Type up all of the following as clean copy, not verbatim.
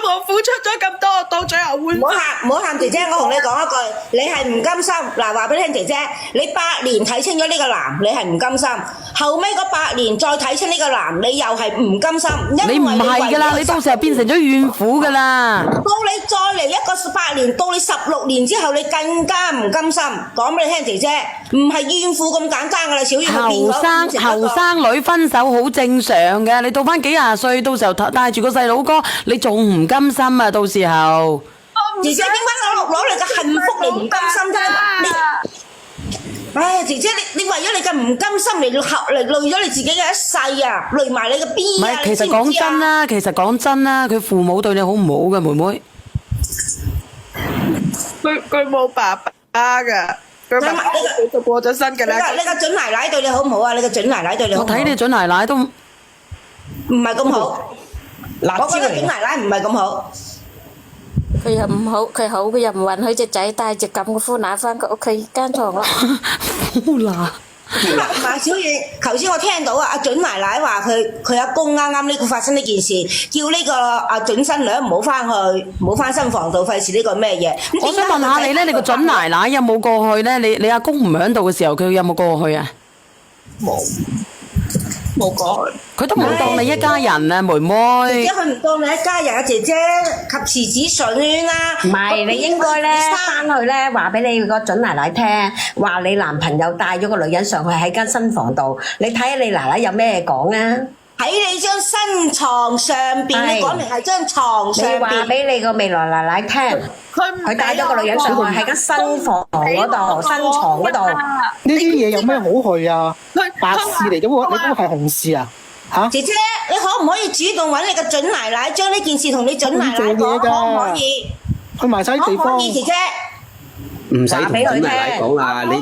我付出咗咁多，到最後換。唔好喊，姐姐，我同你講一句，你係唔甘心。嗱，話俾你聽，姐姐，你8年睇清咗呢個男，你係唔甘心。後尾嗰8年再睇清呢個男，你又係唔甘心。你唔係噶啦，你到時候變成咗怨婦噶啦。到你再嚟一個8年，到你16年之後，你更加唔甘心。講俾你聽，姐姐，唔係怨婦咁簡單噶啦，小婉後生女分手好正常嘅，你到翻幾廿歲，到時候帶住個細佬哥，你仲唔甘心啊？到時候，姐姐點解攞你嘅幸福你唔甘心啫？唉，姐姐，你為咗你嘅唔甘心嚟累咗你自己嘅一世啊，累埋你嘅 B 啊！其實講真啦，佢父母對你好唔好嘅，妹妹？佢冇爸爸噶。佢就過咗身㗎啦。你個準奶奶對你好唔好啊？你個準奶奶對你好唔好？我睇你準奶奶都唔係咁好。我覺得準奶奶唔係咁好。佢又唔好，佢又唔允許隻仔帶隻咁嘅呼乸翻佢屋企間床咯。呼乸。唔係小月，頭先我聽到啊，阿準奶奶話佢阿公啱啱呢個發生呢件事，叫呢個阿準新娘唔好翻去，唔好翻新房度，費事呢個咩嘢。我想問下你咧，你個準奶奶有冇過去咧？你阿公唔喺度嘅時候，佢有冇過去啊？冇過去。佢都冇當你一家人啊，妹妹。姐姐佢唔當你一家人啊，姐姐及時止損啦。唔係，你應該咧翻去咧話俾你個準奶奶聽，話你男朋友帶咗個女人上去喺間新房度，你睇下你奶奶有咩講啊？喺你張新床上邊，你講明係張床上邊。你話俾你個未來奶奶聽，佢帶咗個女人上去喺間新房嗰度、新床嗰度。呢啲嘢有咩好去啊？白事嚟啫喎，你嗰個係紅事啊？嚇！姐姐，你可唔可以主動揾你個準奶奶，將呢件事同你準奶奶講，可唔可以？去埋晒啲地方。可以，姐姐。唔使同準奶奶講啊！你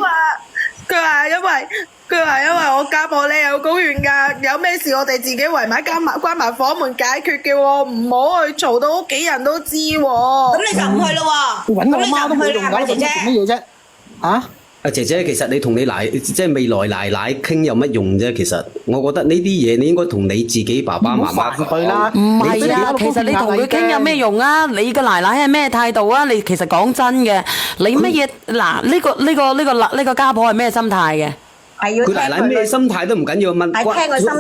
佢話因為我家婆咧有公園㗎，有咩事我哋自己圍埋關埋房門解決嘅喎，唔好去嘈到屋企人都知喎。咁你就唔去咯喎。揾我媽都冇用㗎，姐姐。做乜嘢啫？嚇！阿姐姐，其實你同你即係未來奶奶傾有乜用啫？其實我覺得呢啲嘢你應該同你自己爸爸媽媽佢啦。唔係啊，其實你同佢傾有咩用啊？你個奶奶係咩態度啊？你其實講真嘅，你乜嘢嗱？呢個家婆係咩心態嘅？佢奶奶咩心態都唔緊要，問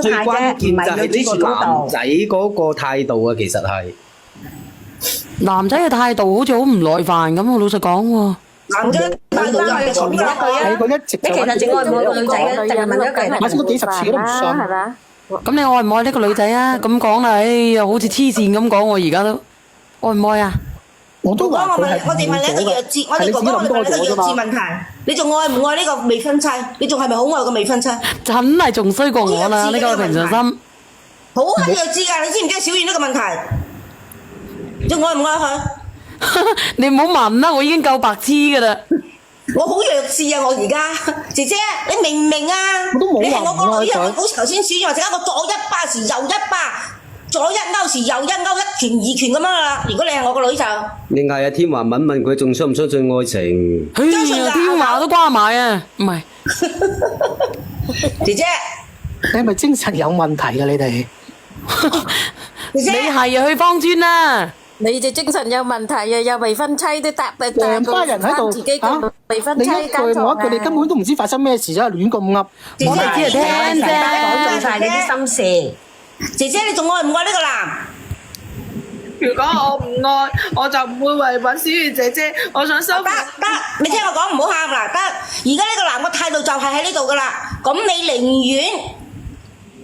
最關鍵就係呢個男仔嗰個態度啊！其實係男仔嘅態度好似好唔耐煩咁，我老實講喎。男仔態度就係從一句啊！佢一直你其實淨愛唔愛個女仔嘅，淨係問一句。問咗幾十次都唔信。係嘛？咁你愛唔愛呢個女仔啊？咁講啦，哎呀，好似黐線咁講，我而家都愛唔愛啊？我都話佢係我哋問你一個弱智，我哋哥哥我哋問你一個弱智問題，你仲愛唔愛呢個未婚妻？你仲係咪好愛個未婚妻？真係仲衰過我啦！呢個平常心。好係弱智㗎，你知唔知小遠呢個問題？你仲愛唔愛佢？你唔好問啦，我已經夠白痴㗎啦。我好弱智啊！我而家姐姐，你明唔明啊？我都冇你係我個女啊！話唔愛佢好似頭先小遠話，陣間我左一巴時右一巴，左一勾時右一勾，一拳二拳咁樣啦。如果你係我個女就，你嗌阿天華問問佢仲相唔相信愛情？哎呀，天華都瓜埋啊！唔係，姐姐，你係咪精神有問題㗎？你哋姐姐，你係啊去芳村啦。你就精神有問題啊！有未婚妻都搭成班人喺度自己個未婚妻你一句我佢哋根本都唔知發生咩事啫，亂咁噏。我哋只係聽啫。講中晒你啲心事。姐姐，你仲愛唔愛呢個男？如果我唔愛，我就唔會為揾小月姐姐。我想收。得，你聽我講，唔好喊啦，得。而家呢個男嘅態度就係喺呢度噶啦，咁你寧願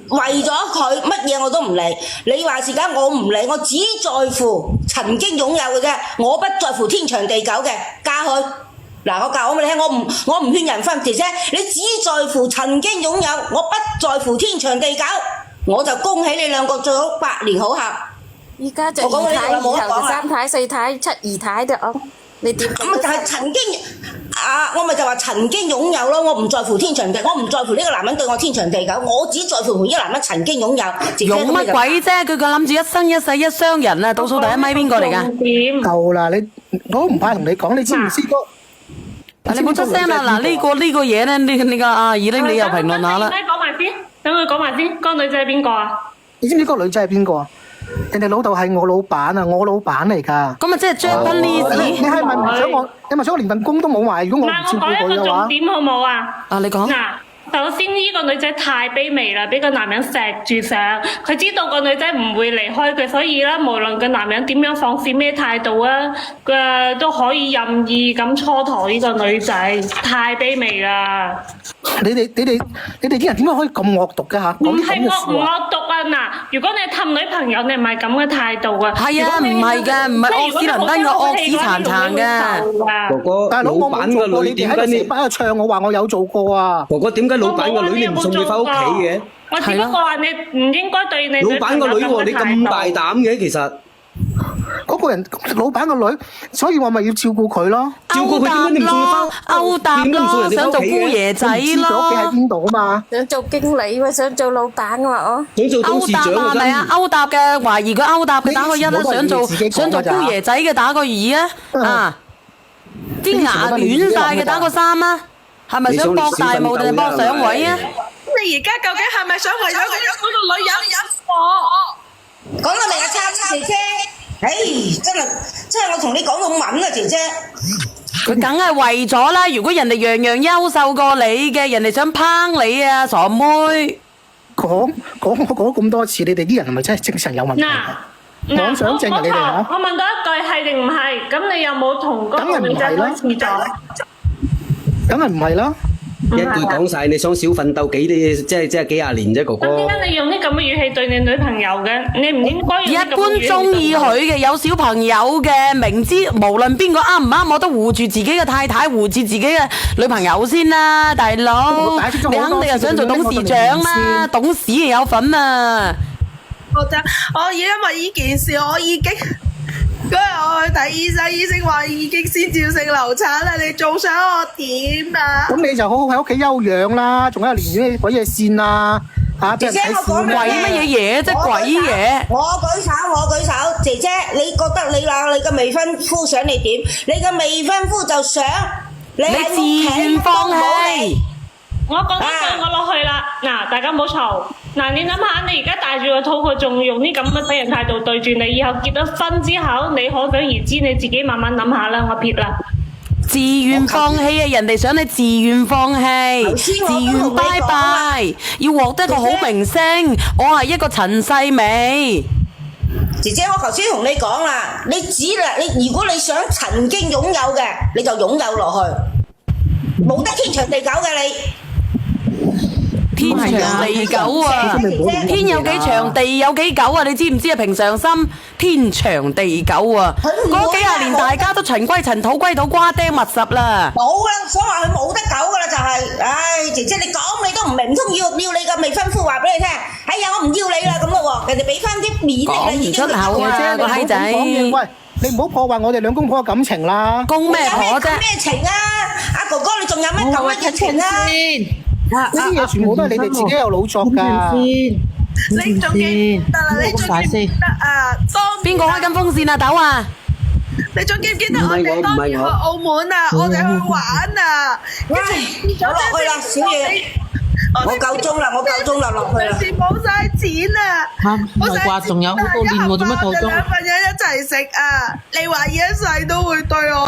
為咗佢乜嘢我都唔理，你話時間我唔理，我只在乎曾經擁有嘅啫，我不在乎天長地久嘅，嫁佢。嗱，我教我俾你聽，我唔勸人分，姐姐，你只在乎曾經擁有，我不在乎天長地久，我就恭喜你兩個最好百年好合。依家就二太，以後就三太、四太、七二太啫哦。你點？咁咪就係曾經啊！我咪就話曾經擁有咯，我唔在乎天長地，我唔在乎呢個男人對我天長地久，我只在乎呢個男人曾經擁有。用乜鬼啫？佢諗住一生一世一雙人啊！倒數第一米邊個嚟㗎？夠啦！我唔怕同你講，你知唔知個？你冇出聲啦！嗱，呢個嘢咧，呢個阿二咧，你又評論下啦。講埋先，等佢講埋先。嗰個女仔係邊個啊？你知唔知嗰個女仔係邊個啊？人哋老豆係我老闆啊，我老闆嚟㗎。咁啊，即係 Japanese。你係咪唔想我？你咪想我連份工都冇埋？如果我唔嗱，照我講一個顧佢嘅話重，點好冇啊？啊，你講。嗱，首先呢個女仔太卑微啦，俾個男人錫住上，佢知道個女仔唔會離開佢，所以啦，無論個男人點樣放肆咩態度啊，都可以任意咁蹉跎呢個女仔，太卑微啦。你哋啲人點解可以咁惡毒㗎嚇？唔講啲咁嘅係惡唔説話。惡毒啊！嗱，如果你氹女朋友，你唔係咁嘅態度啊。係啊，唔係嘅，唔係惡死能登嘅，惡死殘殘嘅。哥哥，老大佬，我冇做過，闆個女你哋喺度成點解你？班喺度唱，我話我有做過啊！哥哥點解老闆個女你唔送佢翻屋企嘅？我只不過話你唔應該對你老闆個女喎，你咁大膽。膽嘅其實。嗰個人老闆個女，所以我咪要照顧佢咯。照顧佢點解你唔送佢翻？勾搭點解唔送人咯，想做姑哋翻屋企嘅？爺仔佢唔知佢屋企喺咯，邊度啊嘛？想做經理或想做老闆啊嘛，我想做董勾搭事長啊，係咪啊？勾搭嘅，懷疑佢勾搭嘅打個一啦，呢啲想做自己講想做姑㗎咋爺仔嘅打個二啊，啊，啲牙軟晒嘅打個三啊，係咪想搏大霧定係搏上位啊？你而家究竟係咪想為咗嗰個女人引火？講到明啊，參姐姐，唉，真係我同你講到敏啊，姐姐。佢梗係為咗啦，如果人哋樣樣優秀過你嘅，人哋想抨你啊，傻妹。講咁多次，你哋啲人係咪真係精神有問題？嗱，妄想症啊！你哋嚇，我問到一句係定唔係？咁你有冇同嗰個女仔開始咗？梗係唔係啦。一句講晒，你想少奮鬥即係幾廿年啫，哥哥。咁點解你用啲咁嘅語氣對你女朋友嘅？你唔應該用一啲咁嘅語氣般中意佢嘅，有小朋友嘅，明知無論邊個啱唔啱，我都護住自己嘅太太，護住自己嘅女朋友先啦，大佬。我解釋咗好多次你肯定係想做董事長啦，董事有份啊！我因為呢件事，我已經嗰日我去睇醫生，醫生話已經先兆性流產啦，你仲想我點啊？咁你就好好喺屋企休養啦，仲喺度連啲鬼嘢線啊！嚇，俾人姐姐我講睇線鬼乜嘢嘢啫，鬼嘢！我舉手，姐姐，你覺得你嘅未婚夫想你點？你嘅未婚夫就想你喺屋你自願企放幫到棄你。我講一句，我落去啦。嗱，大家唔好嘈。嗱，你諗下，你而家帶住個肚，佢仲用啲咁嘅死人態度對住你，以後結咗婚之後，你可想而知，你自己慢慢諗下啦。我撇啦。自願放棄啊！人哋想你自願放棄，頭先我自願都同你拜拜，要獲得一個好名聲。我係一個陳世美。姐姐，我頭先同你講啦，你如果你想曾經擁有嘅，你就擁有落去，冇得天長地久嘅你。天長地久啊！天有幾長，地有幾久啊？你知唔知啊？平常心，天長地久啊！嗰幾廿年大家都塵歸塵，土歸土，瓜釘密實啦。冇啦，所以話佢冇得救噶啦，就係，唉，姐姐你講你都唔明，唔通要你個未婚夫話俾你聽，哎呀我唔要你啦咁咯喎，人哋俾翻啲面講唔你出口啊！姐姐，個閪仔，你唔好咁講嘢，喂，你唔好破壞我哋兩公婆嘅感情啦。公咩婆啫？咩情啊？阿哥哥你仲有咩咁嘅熱情啊？呢啲嘢全部都係你哋自己有老作㗎。你仲記得啦？你仲記得啊？邊個開緊風扇啊？豆啊！你仲記唔記得我哋當年去澳門啊？我哋去玩啊！跟住我落去啦，小嘢，我夠鐘啦，落去啦。時冇晒錢啊！唔係啩？仲有好多年喎，做乜夠鐘？兩份人一齊食啊！你話一世都會對我